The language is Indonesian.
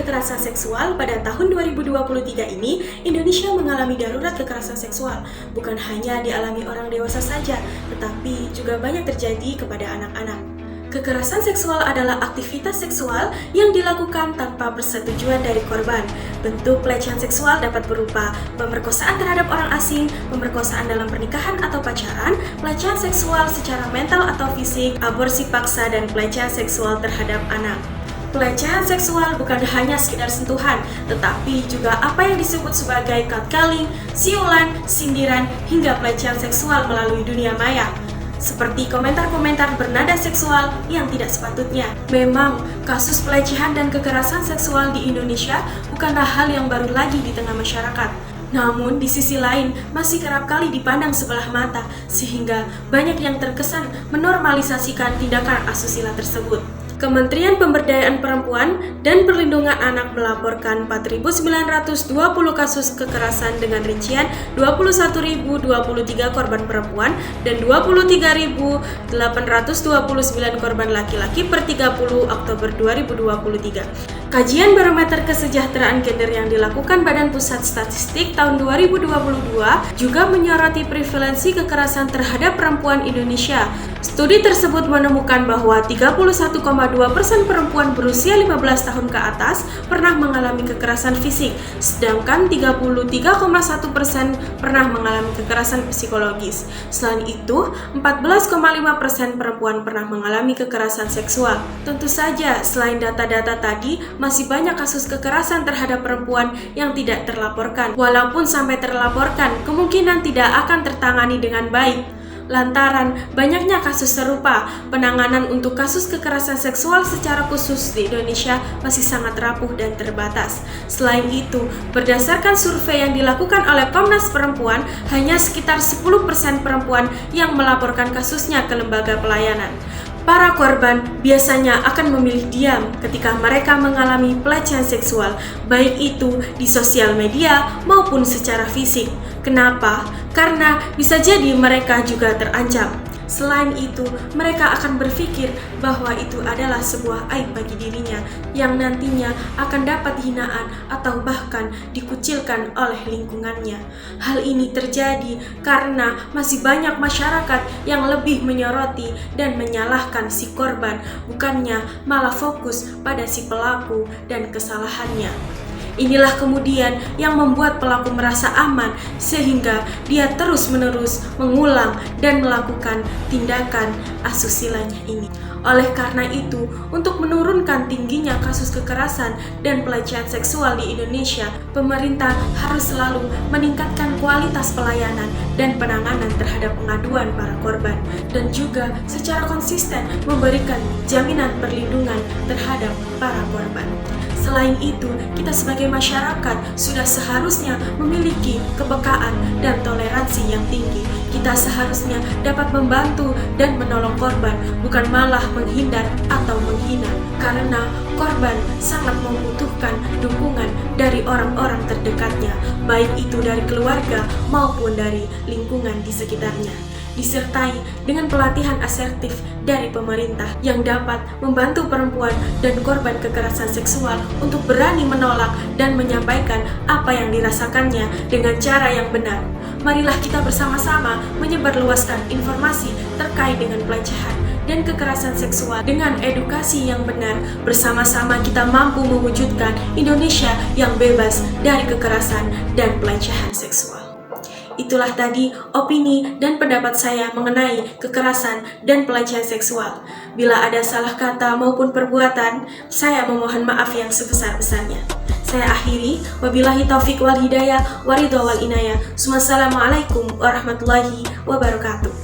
kekerasan seksual pada tahun 2023 ini, Indonesia mengalami darurat kekerasan seksual. Bukan hanya dialami orang dewasa saja, tetapi juga banyak terjadi kepada anak-anak. Kekerasan seksual adalah aktivitas seksual yang dilakukan tanpa persetujuan dari korban. Bentuk pelecehan seksual dapat berupa pemerkosaan terhadap orang asing, pemerkosaan dalam pernikahan atau pacaran, pelecehan seksual secara mental atau fisik, aborsi paksa, dan pelecehan seksual terhadap anak. Pelecehan seksual bukan hanya sekedar sentuhan, tetapi juga apa yang disebut sebagai catcalling, siulan, sindiran, hingga pelecehan seksual melalui dunia maya. Seperti komentar-komentar bernada seksual yang tidak sepatutnya. Memang, kasus pelecehan dan kekerasan seksual di Indonesia bukanlah hal yang baru lagi di tengah masyarakat. Namun, di sisi lain, masih kerap kali dipandang sebelah mata, sehingga banyak yang terkesan menormalisasikan tindakan asusila tersebut. Kementerian Pemberdayaan Perempuan dan Perlindungan Anak melaporkan 4.920 kasus kekerasan dengan rincian 21.023 korban perempuan dan 23.829 korban laki-laki per 30 Oktober 2023. Kajian barometer kesejahteraan gender yang dilakukan Badan Pusat Statistik tahun 2022 juga menyoroti prevalensi kekerasan terhadap perempuan Indonesia. Studi tersebut menemukan bahwa 31,2% perempuan berusia 15 tahun ke atas pernah mengalami kekerasan fisik, sedangkan 33,1% pernah mengalami kekerasan psikologis. Selain itu, 14,5% perempuan pernah mengalami kekerasan seksual. Tentu saja, selain data-data tadi, masih banyak kasus kekerasan terhadap perempuan yang tidak terlaporkan. Walaupun sampai terlaporkan, kemungkinan tidak akan tertangani dengan baik. Lantaran banyaknya kasus serupa, penanganan untuk kasus kekerasan seksual secara khusus di Indonesia masih sangat rapuh dan terbatas. Selain itu, berdasarkan survei yang dilakukan oleh Komnas Perempuan, hanya sekitar 10% perempuan yang melaporkan kasusnya ke lembaga pelayanan. Para korban biasanya akan memilih diam ketika mereka mengalami pelecehan seksual, baik itu di sosial media maupun secara fisik. Kenapa? Karena bisa jadi mereka juga terancam. Selain itu, mereka akan berpikir bahwa itu adalah sebuah aib bagi dirinya yang nantinya akan dapat hinaan atau bahkan dikucilkan oleh lingkungannya. Hal ini terjadi karena masih banyak masyarakat yang lebih menyoroti dan menyalahkan si korban, bukannya malah fokus pada si pelaku dan kesalahannya. Inilah kemudian yang membuat pelaku merasa aman sehingga dia terus-menerus mengulang dan melakukan tindakan asusilanya ini. Oleh karena itu, untuk menurunkan tingginya kasus kekerasan dan pelecehan seksual di Indonesia, pemerintah harus selalu meningkatkan kualitas pelayanan dan penanganan terhadap pengaduan para korban dan juga secara konsisten memberikan jaminan perlindungan terhadap para korban. Selain itu, kita sebagai masyarakat sudah seharusnya memiliki kepekaan dan toleransi yang tinggi. Kita seharusnya dapat membantu dan menolong korban, bukan malah menghindar atau menghina. Karena korban sangat membutuhkan dukungan dari orang-orang terdekatnya, baik itu dari keluarga maupun dari lingkungan di sekitarnya. Disertai dengan pelatihan asertif dari pemerintah yang dapat membantu perempuan dan korban kekerasan seksual untuk berani menolak dan menyampaikan apa yang dirasakannya dengan cara yang benar. Marilah kita bersama-sama menyebarluaskan informasi terkait dengan pelecehan dan kekerasan seksual dengan edukasi yang benar. Bersama-sama kita mampu mewujudkan Indonesia yang bebas dari kekerasan dan pelecehan seksual. Itulah tadi opini dan pendapat saya mengenai kekerasan dan pelecehan seksual. Bila ada salah kata maupun perbuatan, saya memohon maaf yang sebesar-besarnya. Saya akhiri, wabillahi taufiq wal hidayah, waridho wal inayah. Wassalamualaikum warahmatullahi wabarakatuh.